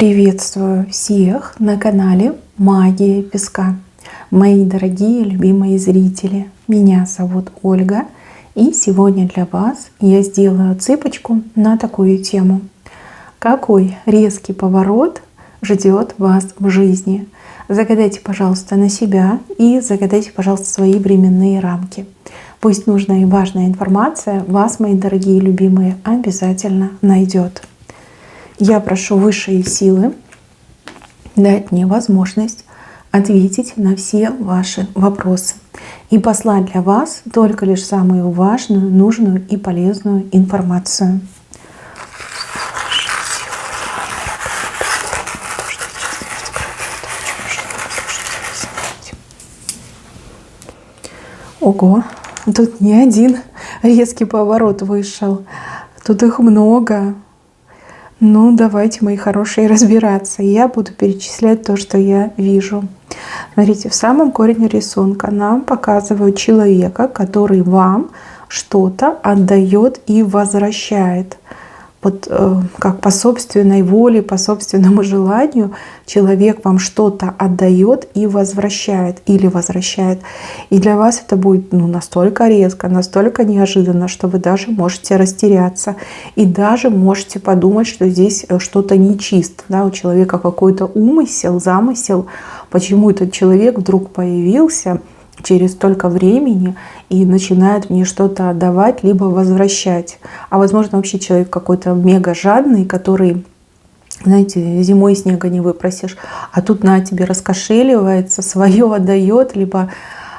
Приветствую всех на канале Магия Песка. Мои дорогие любимые зрители, меня зовут Ольга, и сегодня для вас я сделаю цыпочку на такую тему. Какой резкий поворот ждет вас в жизни? Загадайте, пожалуйста, на себя и загадайте, пожалуйста, свои временные рамки. Пусть нужная и важная информация вас, мои дорогие любимые, обязательно найдет. Я прошу высшие силы дать мне возможность ответить на все ваши вопросы и послать для вас только лишь самую важную, нужную и полезную информацию. Ого, тут не один резкий поворот вышел, тут их много. Ну, давайте, мои хорошие, разбираться. Я буду перечислять то, что я вижу. Смотрите, в самом корне рисунка нам показывают человека, который вам что-то отдает и возвращает. Вот как по собственной воле, по собственному желанию человек вам что-то отдает и возвращает, или возвращает. И для вас это будет настолько резко, настолько неожиданно, что вы даже можете растеряться. И даже можете подумать, что здесь что-то нечисто. Да? У человека какой-то умысел, замысел. Почему этот человек вдруг появился через столько времени и начинает мне что-то отдавать, либо возвращать. А возможно, вообще человек какой-то мега жадный, который, знаете, зимой снега не выпросишь, а тут на тебе раскошеливается, свое отдает, либо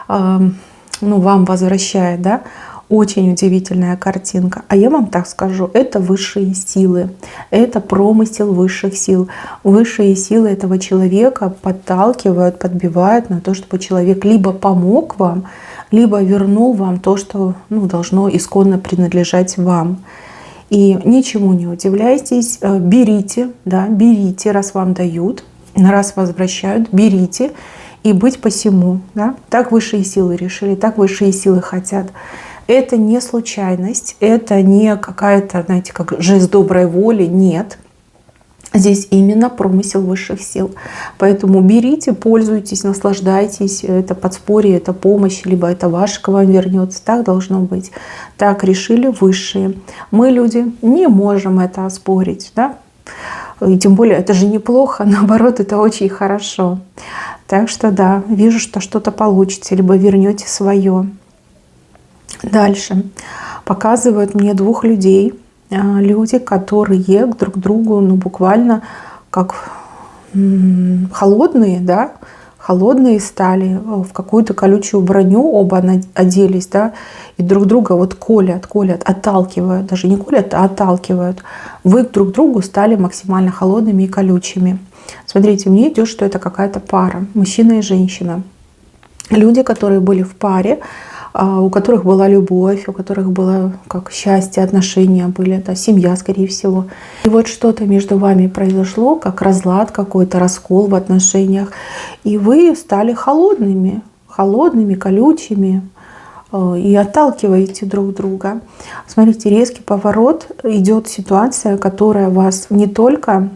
вам возвращает, да? Очень удивительная картинка. А я вам так скажу, это высшие силы, это промысел высших сил. Высшие силы этого человека подталкивают, подбивают на то, чтобы человек либо помог вам, либо вернул вам то, что должно исконно принадлежать вам. И ничему не удивляйтесь, берите, раз вам дают, раз возвращают, берите и быть посему. Да? Так высшие силы решили, так высшие силы хотят. Это не случайность, это не какая-то, знаете, как жест доброй воли, нет. Здесь именно промысел высших сил. Поэтому берите, пользуйтесь, наслаждайтесь. Это подспорье, это помощь, либо это ваше к вам вернется. Так должно быть. Так решили высшие. Мы, люди, не можем это оспорить. Да? И тем более это же неплохо, наоборот, это очень хорошо. Так что да, вижу, что что-то получите, либо вернете свое. Дальше показывают мне двух людей. Люди, которые друг к другу буквально как холодные, да, холодные стали, в какую-то колючую броню оба оделись, да, и друг друга колят, отталкивают, даже не колят, а отталкивают. Вы друг к другу стали максимально холодными и колючими. Смотрите, мне идет, что это какая-то пара, мужчина и женщина. Люди, которые были в паре, у которых была любовь, у которых было как счастье, отношения были, да, семья, скорее всего. И вот что-то между вами произошло, как разлад какой-то, раскол в отношениях. И вы стали холодными, колючими и отталкиваете друг друга. Смотрите, резкий поворот, идет ситуация, которая вас не только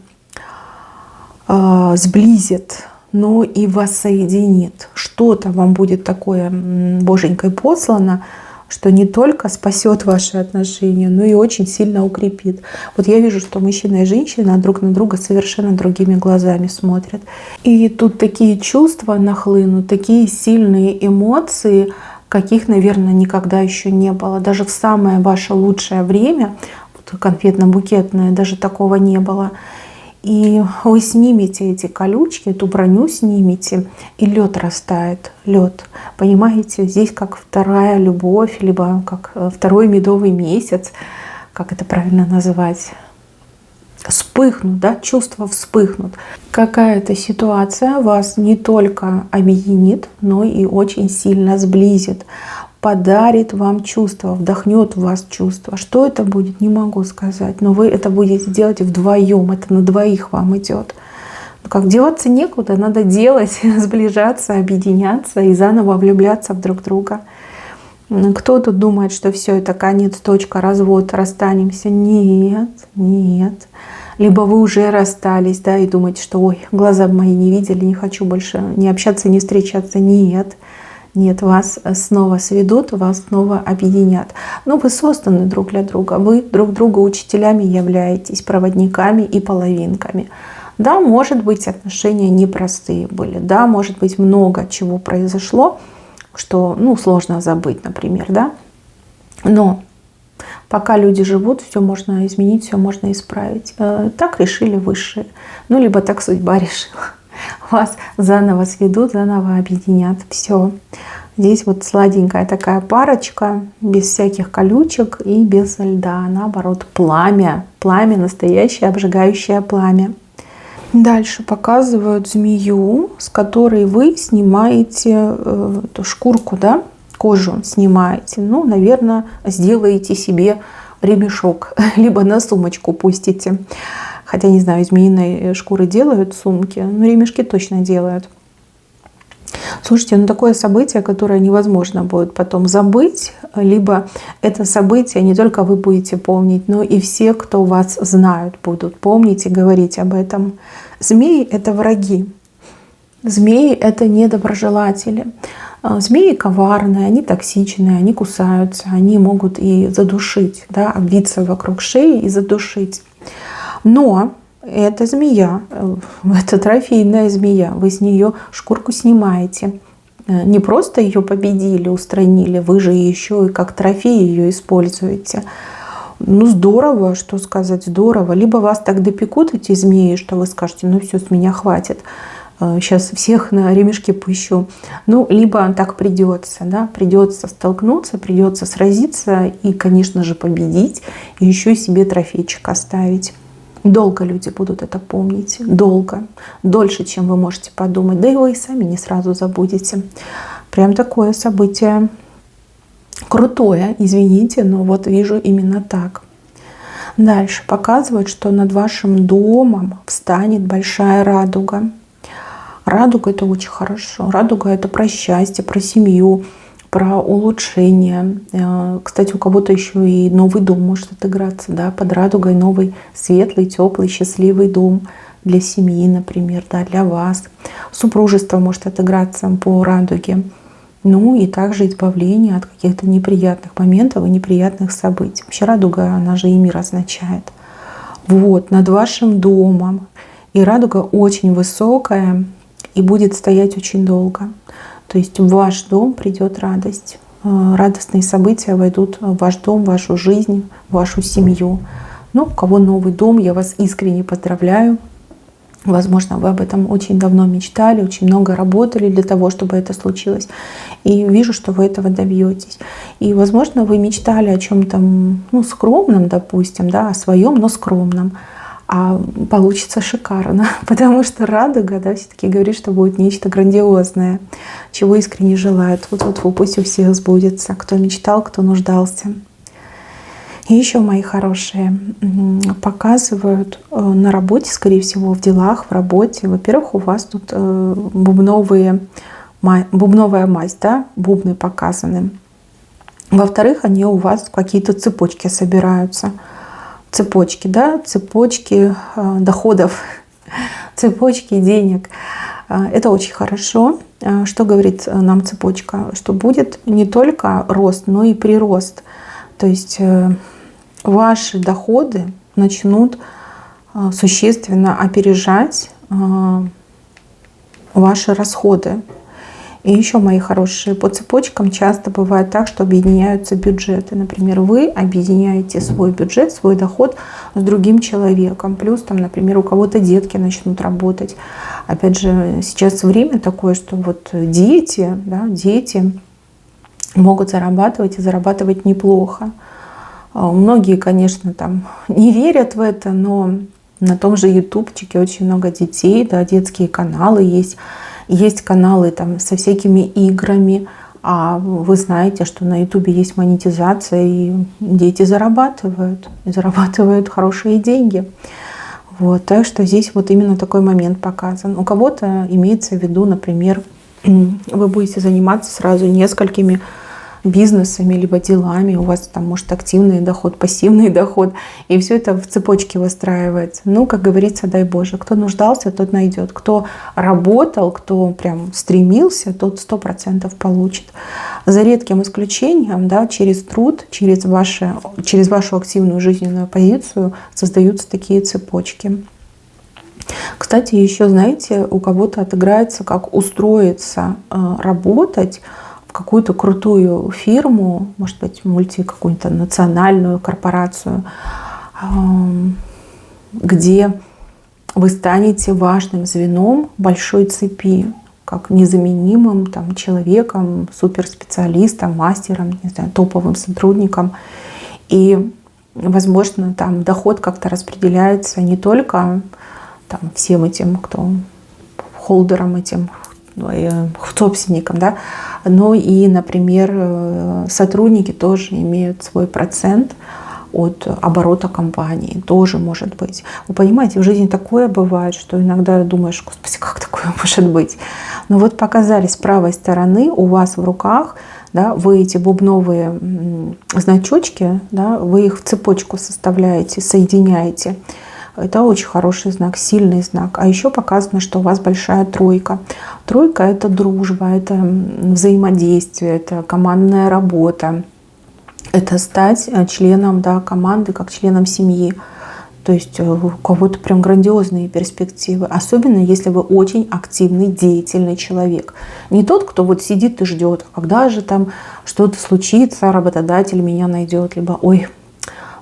сблизит, но и воссоединит. Что-то вам будет такое боженькой послано, что не только спасет ваши отношения, но и очень сильно укрепит. Вот я вижу, что мужчина и женщина друг на друга совершенно другими глазами смотрят. И тут такие чувства нахлынут, такие сильные эмоции, каких, наверное, никогда еще не было. Даже в самое ваше лучшее время, конфетно-букетное, даже такого не было. И вы снимете эти колючки, эту броню снимете, и лед растает, лед. Понимаете, здесь как вторая любовь, либо как второй медовый месяц, как это правильно назвать, вспыхнут, да, чувства вспыхнут. Какая-то ситуация вас не только объединит, но и очень сильно сблизит. Подарит вам чувство, вдохнет в вас чувство. Что это будет, не могу сказать. Но вы это будете делать вдвоем, это на двоих вам идет. Как деваться некуда, надо делать, сближаться, объединяться и заново влюбляться в друг друга. Кто тут думает, что все это конец, точка, развод, расстанемся? Нет, нет. либо вы уже расстались, да, и думаете, что ой, глаза мои не видели, не хочу больше не общаться, не встречаться. Нет, нет, вас снова сведут, вас снова объединят. Но вы созданы друг для друга, вы друг друга учителями являетесь, проводниками и половинками. Да, может быть, отношения непростые были, да, может быть, много чего произошло, что, ну, сложно забыть, например, да. Но пока люди живут, все можно изменить, все можно исправить. Так решили высшие. Ну, либо так судьба решила. Вас заново сведут, заново объединят. Все. Здесь вот сладенькая такая парочка, без всяких колючек и без льда. Наоборот, пламя. Пламя, настоящее обжигающее пламя. Дальше показывают змею, с которой вы снимаете эту шкурку, да? Кожу снимаете. Ну, наверное, сделаете себе ремешок, либо на сумочку пустите. Хотя, не знаю, из змеиной шкуры делают сумки, но ремешки точно делают. Слушайте, ну такое событие, которое невозможно будет потом забыть, либо это событие не только вы будете помнить, но и все, кто вас знают, будут помнить и говорить об этом. Змеи — это враги. Змеи — это недоброжелатели. Змеи коварные, они токсичные, они кусаются, они могут и задушить, да, обвиться вокруг шеи и задушить. Но эта змея, это трофейная змея, вы с нее шкурку снимаете. Не просто ее победили, устранили, вы же еще и как трофей ее используете. Ну здорово, что сказать, здорово. Либо вас так допекут эти змеи, что вы скажете, ну все, с меня хватит. Сейчас всех на ремешки пущу. Ну, либо так придется, да, придется столкнуться, придется сразиться и, конечно же, победить, и еще себе трофейчик оставить. Долго люди будут это помнить, долго, дольше, чем вы можете подумать, да и вы и сами не сразу забудете. Прям такое событие крутое, извините, но вот вижу именно так. Дальше показывают, что над вашим домом встанет большая радуга. Радуга — это очень хорошо. Радуга — это про счастье, про семью, про улучшение. Кстати, у кого-то еще и новый дом может отыграться, да, под радугой новый светлый, теплый, счастливый дом для семьи, например, да, для вас. Супружество может отыграться по радуге. Ну и также избавление от каких-то неприятных моментов и неприятных событий. Вообще радуга, она же и мир означает. Вот, над вашим домом. И радуга очень высокая и будет стоять очень долго. То есть в ваш дом придет радость. Радостные события войдут в ваш дом, в вашу жизнь, в вашу семью. Ну, у кого новый дом, я вас искренне поздравляю. Возможно, вы об этом очень давно мечтали, очень много работали для того, чтобы это случилось. И вижу, что вы этого добьетесь. И, возможно, вы мечтали о чем-то, ну, скромном, допустим, да, о своем, но скромном. А получится шикарно, потому что радуга, да, все-таки говорит, что будет нечто грандиозное, чего искренне желают. Вот пусть у всех сбудется, кто мечтал, кто нуждался. И еще, мои хорошие, показывают на работе, скорее всего, в делах, в работе. Во-первых, у вас тут бубновая мазь, да, бубны показаны. Во-вторых, они у вас в какие-то цепочки собираются. Цепочки, да, цепочки доходов, цепочки денег. Это очень хорошо. Что говорит нам цепочка? Что будет не только рост, но и прирост. То есть ваши доходы начнут существенно опережать ваши расходы. И еще, мои хорошие, по цепочкам часто бывает так, что объединяются бюджеты. Например, вы объединяете свой бюджет, свой доход с другим человеком. Плюс, там, например, у кого-то детки начнут работать. Опять же, сейчас время такое, что вот дети, да, дети могут зарабатывать и зарабатывать неплохо. Многие, конечно, там не верят в это, но на том же ютубчике очень много детей, да, детские каналы есть. Есть каналы там со всякими играми, а вы знаете, что на ютубе есть монетизация, и дети зарабатывают хорошие деньги. Вот, так что здесь вот именно такой момент показан. У кого-то имеется в виду, например, вы будете заниматься сразу несколькими бизнесами, либо делами. У вас там может активный доход, пассивный доход. И все это в цепочке выстраивается. Ну, как говорится, дай Боже, кто нуждался, тот найдет. Кто работал, кто прям стремился, тот 100% получит. За редким исключением, да, через труд, через вашу активную жизненную позицию создаются такие цепочки. Кстати, еще, знаете, у кого-то отыграется, как устроиться работать в какую-то крутую фирму, может быть, какую-то национальную корпорацию, где вы станете важным звеном большой цепи, как незаменимым там, человеком, суперспециалистом, мастером, не знаю, топовым сотрудником. И, возможно, там доход как-то распределяется не только там, всем этим, кто холдерам этим, собственникам, да, но и, например, сотрудники тоже имеют свой процент от оборота компании, тоже может быть. Вы понимаете, в жизни такое бывает, что иногда думаешь, господи, как такое может быть? Но вот показали с правой стороны у вас в руках, да, вы эти бубновые значочки, да, вы их в цепочку составляете, соединяете. Это очень хороший знак, сильный знак. А еще показано, что у вас большая тройка. Тройка – это дружба, это взаимодействие, это командная работа. Это стать членом, да, команды, как членом семьи. То есть у кого-то прям грандиозные перспективы. Особенно, если вы очень активный, деятельный человек. Не тот, кто вот сидит и ждет, когда же там что-то случится, работодатель меня найдет. Либо, ой,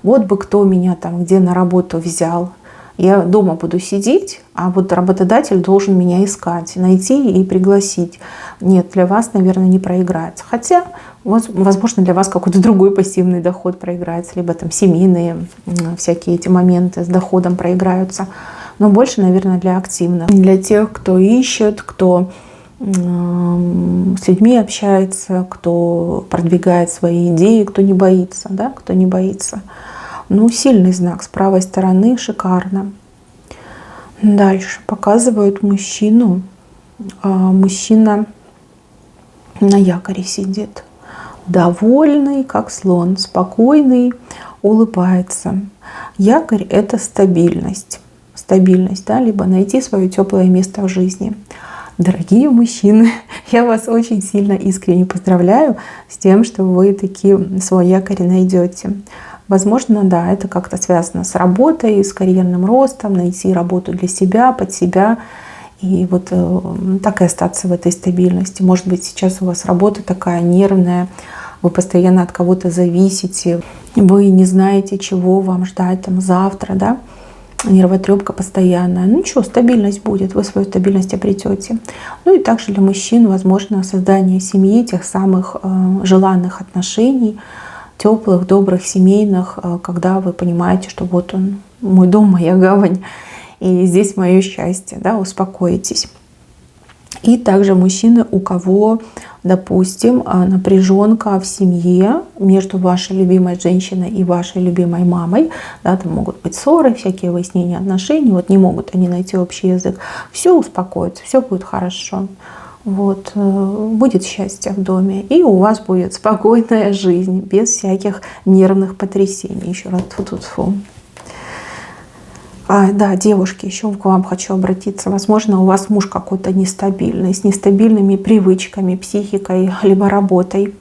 вот бы кто меня там где на работу взял. Я дома буду сидеть, а вот работодатель должен меня искать, найти и пригласить. Нет, для вас, наверное, не проиграется. Хотя, возможно, для вас какой-то другой пассивный доход проиграется, либо там семейные всякие эти моменты с доходом проиграются. Но больше, наверное, для активных. Для тех, кто ищет, кто с людьми общается, кто продвигает свои идеи, кто не боится, да, кто не боится. Ну, сильный знак с правой стороны, шикарно. Дальше показывают мужчину. Мужчина на якоре сидит. Довольный, как слон, спокойный, улыбается. Якорь – это стабильность. Стабильность, да, либо найти свое теплое место в жизни. Дорогие мужчины, я вас очень сильно искренне поздравляю с тем, что вы таки свой якорь найдете. Возможно, да, это как-то связано с работой, с карьерным ростом, найти работу для себя, под себя. И вот так и остаться в этой стабильности. Может быть, сейчас у вас работа такая нервная, вы постоянно от кого-то зависите, вы не знаете, чего вам ждать там завтра, да? Нервотрепка постоянная. Ну ничего, стабильность будет, вы свою стабильность обретете. Ну и также для мужчин, возможно, создание семьи, тех самых желанных отношений, теплых, добрых, семейных, когда вы понимаете, что вот он, мой дом, моя гавань, и здесь мое счастье, да, успокоитесь. И также мужчины, у кого, допустим, напряженка в семье между вашей любимой женщиной и вашей любимой мамой, да, там могут быть ссоры, всякие выяснения отношений, вот не могут они найти общий язык, все успокоится, все будет хорошо. Вот, будет счастье в доме, и у вас будет спокойная жизнь, без всяких нервных потрясений. Еще раз, тьфу-тьфу-тьфу. Да, девушки, еще к вам хочу обратиться. Возможно, у вас муж какой-то нестабильный, с нестабильными привычками, психикой, либо работой.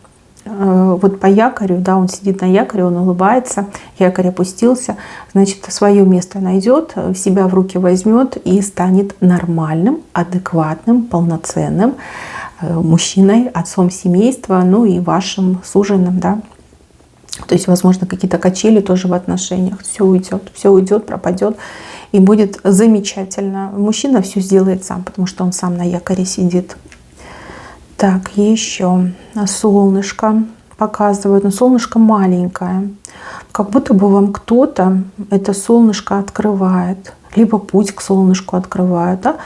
Вот по якорю, да, он сидит на якоре, он улыбается, якорь опустился, значит, свое место найдет, себя в руки возьмет и станет нормальным, адекватным, полноценным мужчиной, отцом семейства, ну и вашим суженым, да. То есть, возможно, какие-то качели тоже в отношениях. Все уйдет, пропадет, и будет замечательно. Мужчина все сделает сам, потому что он сам на якоре сидит. Так, еще солнышко показывают. Но солнышко маленькое. Как будто бы вам кто-то это солнышко открывает. Либо путь к солнышку открывает. Да?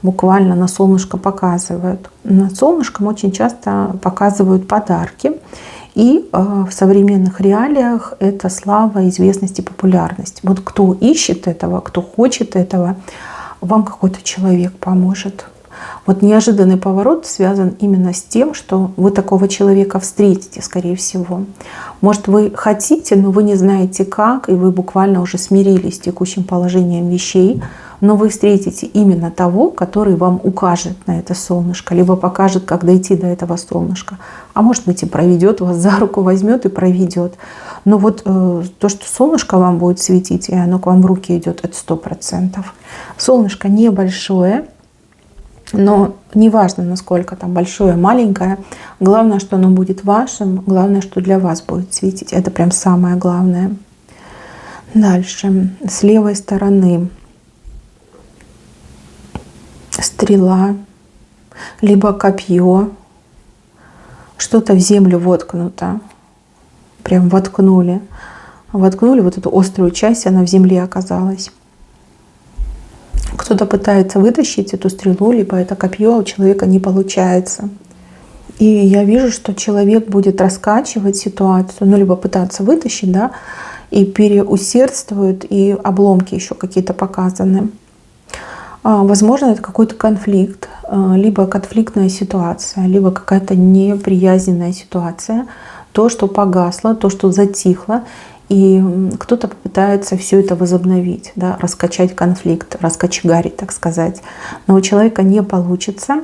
Буквально на солнышко показывают. Над солнышком очень часто показывают подарки. И в современных реалиях это слава, известность и популярность. Вот кто ищет этого, кто хочет этого, вам какой-то человек поможет. Вот неожиданный поворот связан именно с тем, что вы такого человека встретите, скорее всего. Может, вы хотите, но вы не знаете как, и вы буквально уже смирились с текущим положением вещей, но вы встретите именно того, который вам укажет на это солнышко, либо покажет, как дойти до этого солнышка. А может быть, и проведет вас за руку, возьмет и проведет. Но вот то, что солнышко вам будет светить, и оно к вам в руки идет, это 100%. Солнышко небольшое, но неважно, насколько там большое, маленькое. Главное, что оно будет вашим, главное, что для вас будет светить. Это прям самое главное. Дальше. С левой стороны стрела, либо копье, что-то в землю воткнуто. Прям воткнули. Воткнули вот эту острую часть, она в земле оказалась. Кто-то пытается вытащить эту стрелу, либо это копье, а у человека не получается. И я вижу, что человек будет раскачивать ситуацию, ну, либо пытаться вытащить, да, и переусердствует, и обломки еще какие-то показаны. Возможно, это какой-то конфликт, либо конфликтная ситуация, либо какая-то неприязненная ситуация. То, что погасло, то, что затихло, и кто-то попытается все это возобновить, да, раскачать конфликт, раскочегарить, так сказать. Но у человека не получится,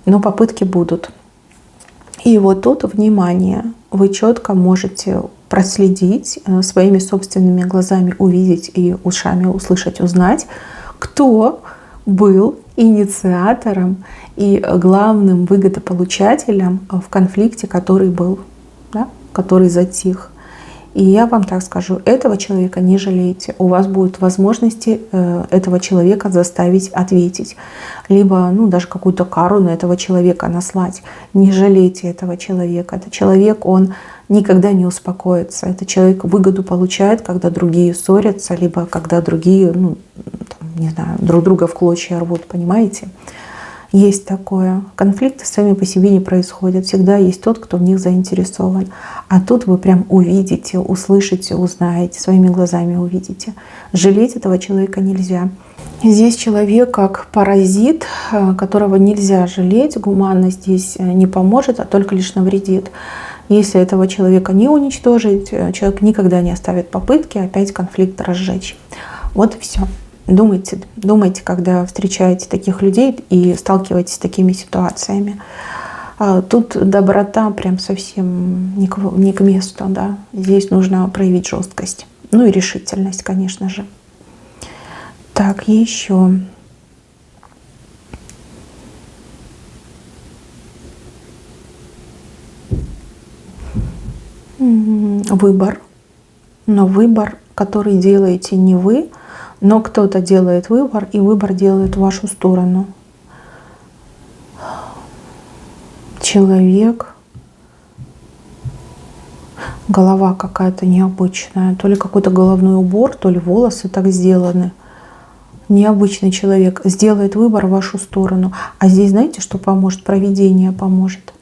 но попытки будут. И вот тут, внимание, вы четко можете проследить, своими собственными глазами увидеть и ушами услышать, узнать, кто был инициатором и главным выгодополучателем в конфликте, который был, да, который затих. И я вам так скажу, этого человека не жалейте. У вас будут возможности этого человека заставить ответить. Либо даже какую-то кару на этого человека наслать. Не жалейте этого человека. Этот человек, он никогда не успокоится. Этот человек выгоду получает, когда другие ссорятся, либо когда другие, не знаю, друг друга в клочья рвут, понимаете? Есть такое. Конфликты сами по себе не происходят. Всегда есть тот, кто в них заинтересован. А тут вы прям увидите, услышите, узнаете, своими глазами увидите. Жалеть этого человека нельзя. Здесь человек как паразит, которого нельзя жалеть. Гуманность здесь не поможет, а только лишь навредит. Если этого человека не уничтожить, человек никогда не оставит попытки опять конфликт разжечь. Вот и все. Думайте, когда встречаете таких людей и сталкиваетесь с такими ситуациями. Тут доброта прям совсем не к месту. Да? Здесь нужно проявить жесткость. Ну и решительность, конечно же. Так, еще. Выбор. Но выбор, который делаете не вы, но кто-то делает выбор, и выбор делает в вашу сторону. Человек, голова какая-то необычная, то ли какой-то головной убор, то ли волосы так сделаны. Необычный человек сделает выбор в вашу сторону. А здесь, знаете, что поможет? Провидение поможет.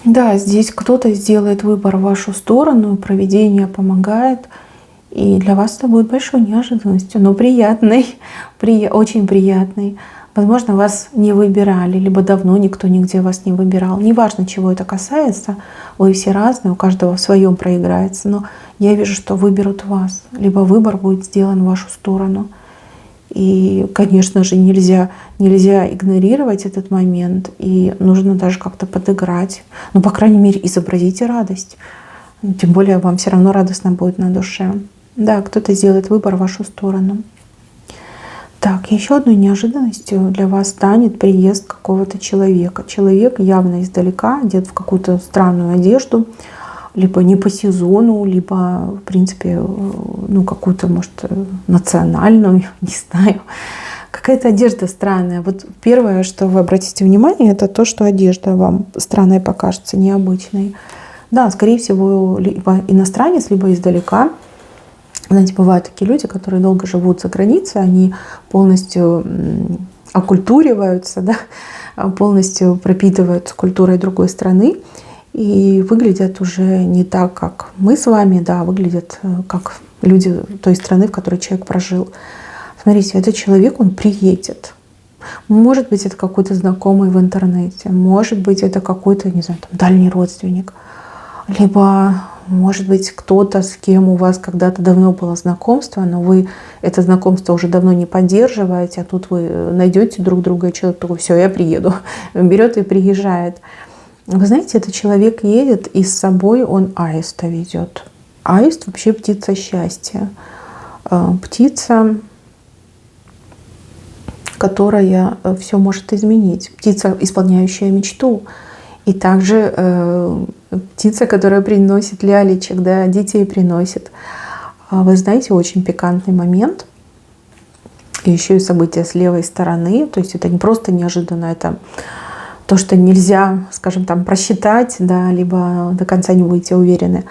Да, здесь кто-то сделает выбор в вашу сторону, провидение помогает. И для вас это будет большой неожиданностью, но приятной, очень приятной. Возможно, вас не выбирали, либо давно никто нигде вас не выбирал. Неважно, чего это касается, вы все разные, у каждого в своем проиграется. Но я вижу, что выберут вас, либо выбор будет сделан в вашу сторону. И, конечно же, нельзя игнорировать этот момент, и нужно даже как-то подыграть. Ну, по крайней мере, изобразите радость. Тем более вам все равно радостно будет на душе. Да, кто-то сделает выбор в вашу сторону. Так, еще одной неожиданностью для вас станет приезд какого-то человека. Человек явно издалека, одет в какую-то странную одежду, либо не по сезону, либо, в принципе, какую-то, может, национальную, не знаю. Какая-то одежда странная. Вот первое, что вы обратите внимание, это то, что одежда вам странной покажется, необычной. Да, скорее всего, либо иностранец, либо издалека. Знаете, бывают такие люди, которые долго живут за границей, они полностью оккультуриваются, да, полностью пропитываются культурой другой страны и выглядят уже не так, как мы с вами, да, выглядят как люди той страны, в которой человек прожил. Смотрите, этот человек, он приедет. Может быть, это какой-то знакомый в интернете, может быть, это какой-то, не знаю, там, дальний родственник, либо, может быть, кто-то, с кем у вас когда-то давно было знакомство, но вы это знакомство уже давно не поддерживаете, а тут вы найдете друг друга, и человек такой: все, я приеду, берет и приезжает. Вы знаете, этот человек едет, и с собой он аиста ведет. Аист вообще птица счастья. Птица, которая все может изменить. Птица, исполняющая мечту. И также птица, которая приносит лялечек, да, детей приносит. Вы знаете, очень пикантный момент. И еще и события с левой стороны. То есть это не просто неожиданно, это то, что нельзя, скажем, там просчитать, да, либо до конца не будете уверены.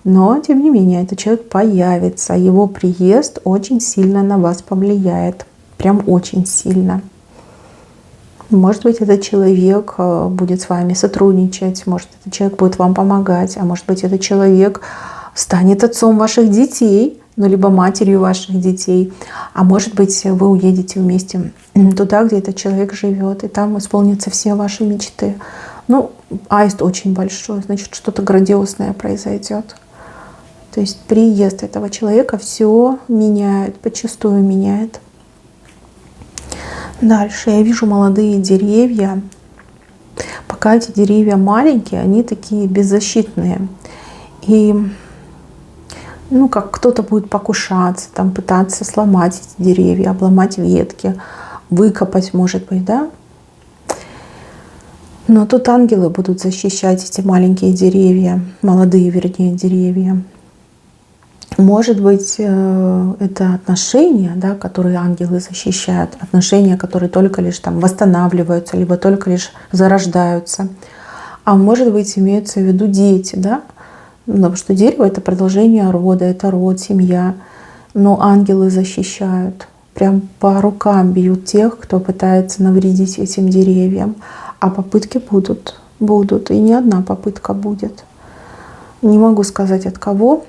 Но, тем не менее, этот человек появится. Его приезд очень сильно на вас повлияет. Прям очень сильно. Может быть, этот человек будет с вами сотрудничать, может, этот человек будет вам помогать, а может быть, этот человек станет отцом ваших детей, ну, либо матерью ваших детей. А может быть, вы уедете вместе туда, где этот человек живет, и там исполнятся все ваши мечты. Ну, аист очень большой, значит, что-то грандиозное произойдет. То есть приезд этого человека все меняет, подчастую меняет. Дальше я вижу молодые деревья. Пока эти деревья маленькие, они такие беззащитные. И ну, как кто-то будет покушаться, там, пытаться сломать эти деревья, обломать ветки, выкопать, может быть, да? Но тут ангелы будут защищать эти маленькие деревья, молодые, вернее, деревья. Может быть, это отношения, да, которые ангелы защищают, отношения, которые только лишь там восстанавливаются, либо только лишь зарождаются. А может быть, имеются в виду дети, да? Потому что дерево — это продолжение рода, это род, семья. Но ангелы защищают. Прям по рукам бьют тех, кто пытается навредить этим деревьям. А попытки будут. И не одна попытка будет. Не могу сказать от кого.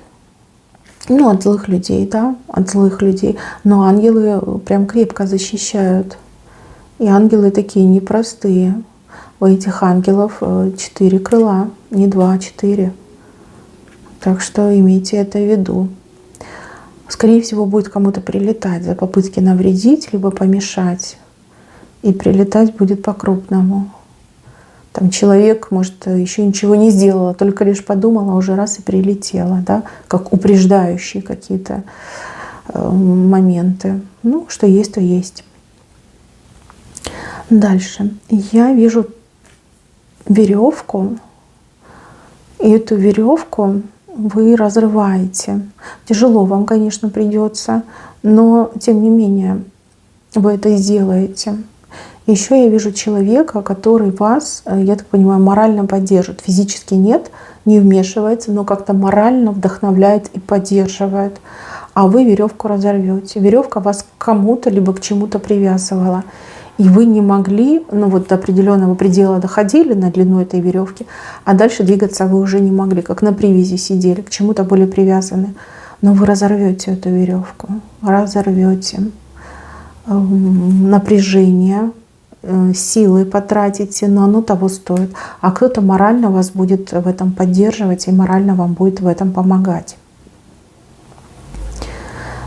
Ну, от злых людей, да, от злых людей. Но ангелы прям крепко защищают. И ангелы такие непростые. У этих ангелов 4 крыла, не 2, а 4. Так что имейте это в виду. Скорее всего, будет кому-то прилетать за попытки навредить, либо помешать. И прилетать будет по-крупному. Там человек, может, еще ничего не сделала, только лишь подумала, уже раз и прилетела, да, как упреждающие какие-то моменты. Ну, что есть, то есть. Дальше. Я вижу веревку, и эту веревку вы разрываете. Тяжело вам, конечно, придется, но тем не менее вы это сделаете. Еще я вижу человека, который вас, я так понимаю, морально поддержит. Физически нет, не вмешивается, но как-то морально вдохновляет и поддерживает. А вы веревку разорвете. Веревка вас к кому-то либо к чему-то привязывала. И вы не могли, ну вот до определенного предела доходили на длину этой веревки, а дальше двигаться вы уже не могли, как на привязи сидели, к чему-то были привязаны. Но вы разорвете эту веревку, разорвете. Напряжение, силы потратите, но оно того стоит. А кто-то морально вас будет в этом поддерживать и морально вам будет в этом помогать.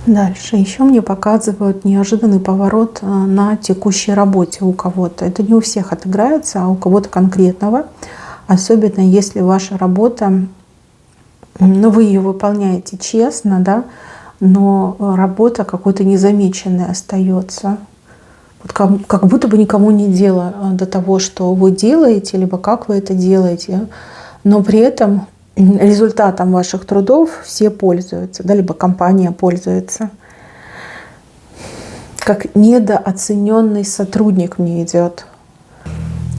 Дальше. Еще мне показывают неожиданный поворот на текущей работе у кого-то. Это не у всех отыграется, а у кого-то конкретного. Особенно если ваша работа, ну, вы ее выполняете честно, да, но работа какой-то незамеченной остается. Вот как будто бы никому не дело до того, что вы делаете, либо как вы это делаете. Но при этом результатом ваших трудов все пользуются, да, либо компания пользуется. Как недооцененный сотрудник мне идет.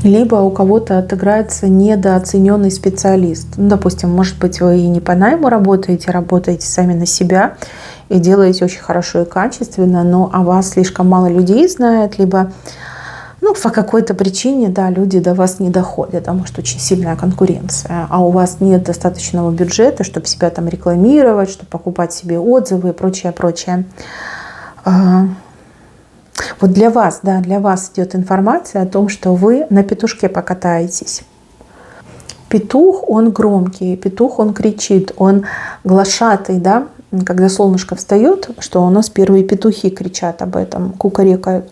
Либо у кого-то отыграется недооцененный специалист. Ну, допустим, может быть, вы и не по найму работаете, работаете сами на себя и делаете очень хорошо и качественно, но о вас слишком мало людей знает, либо ну, по какой-то причине, да, люди до вас не доходят, потому что очень сильная конкуренция, а у вас нет достаточного бюджета, чтобы себя там рекламировать, чтобы покупать себе отзывы и прочее, прочее. Вот для вас, да, для вас идет информация о том, что вы на петушке покатаетесь. Петух, он громкий, петух, он кричит, он глашатый, да, когда солнышко встает, что у нас первые петухи кричат об этом, кукарекают.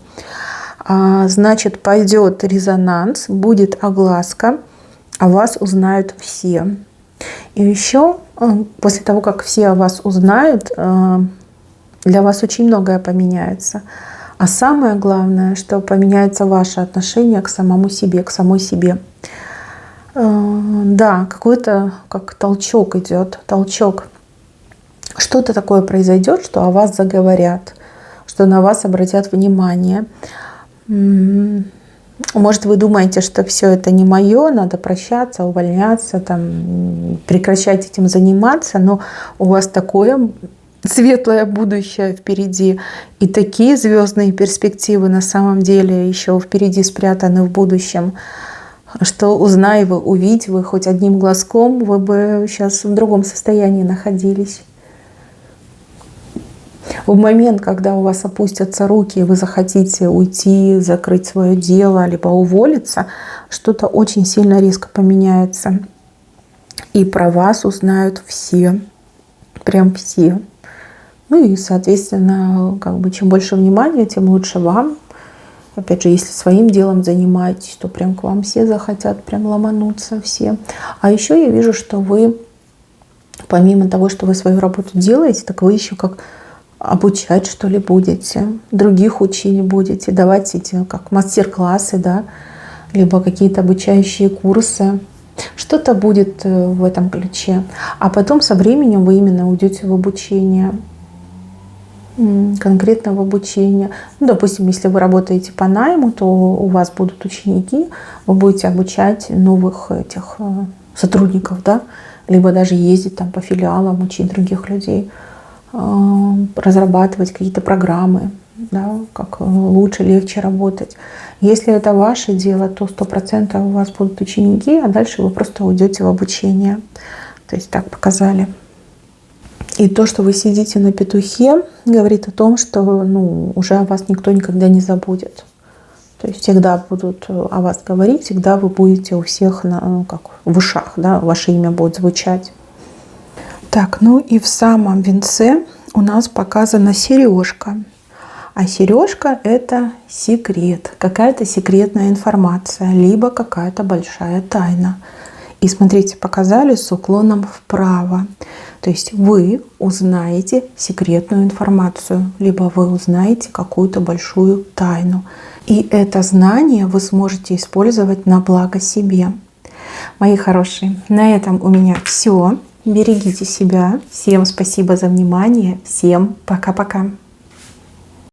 Значит, пойдет резонанс, будет огласка, о вас узнают все. И еще после того, как все о вас узнают, для вас очень многое поменяется. А самое главное, что поменяется ваше отношение к самому себе, к самой себе. Да, какой-то как толчок идет, толчок. Что-то такое произойдет, что о вас заговорят, что на вас обратят внимание. Может, вы думаете, что все это не мое, надо прощаться, увольняться, там, прекращать этим заниматься, но у вас такое светлое будущее впереди и такие звездные перспективы на самом деле еще впереди спрятаны в будущем, что узнай вы, увидь вы хоть одним глазком, вы бы сейчас в другом состоянии находились. В момент, когда у вас опустятся руки, и вы захотите уйти, закрыть свое дело, либо уволиться, что-то очень сильно резко поменяется. И про вас узнают все. Прям все. Ну и, соответственно, как бы чем больше внимания, тем лучше вам. Опять же, если своим делом занимаетесь, то прям к вам все захотят прям ломануться все. А еще я вижу, что вы, помимо того, что вы свою работу делаете, так вы еще как обучать, что ли, будете, других учить будете, давать эти как мастер-классы, да, либо какие-то обучающие курсы. Что-то будет в этом ключе. А потом со временем вы именно уйдете в обучение, конкретно в обучение. Ну, допустим, если вы работаете по найму, то у вас будут ученики, вы будете обучать новых этих сотрудников, да, либо даже ездить там по филиалам, учить других людей, разрабатывать какие-то программы, да, как лучше, легче работать. Если это ваше дело, то 100% у вас будут ученики, а дальше вы просто уйдете в обучение. То есть так показали. И то, что вы сидите на петухе, говорит о том, что уже о вас никто никогда не забудет. То есть всегда будут о вас говорить, всегда вы будете у всех как в ушах, да, ваше имя будет звучать. Так, ну и в самом венце у нас показана сережка. А сережка — это секрет, какая-то секретная информация, либо какая-то большая тайна. И смотрите, показали с уклоном вправо. То есть вы узнаете секретную информацию, либо вы узнаете какую-то большую тайну. И это знание вы сможете использовать на благо себе. Мои хорошие, на этом у меня все. Берегите себя. Всем спасибо за внимание. Всем пока-пока.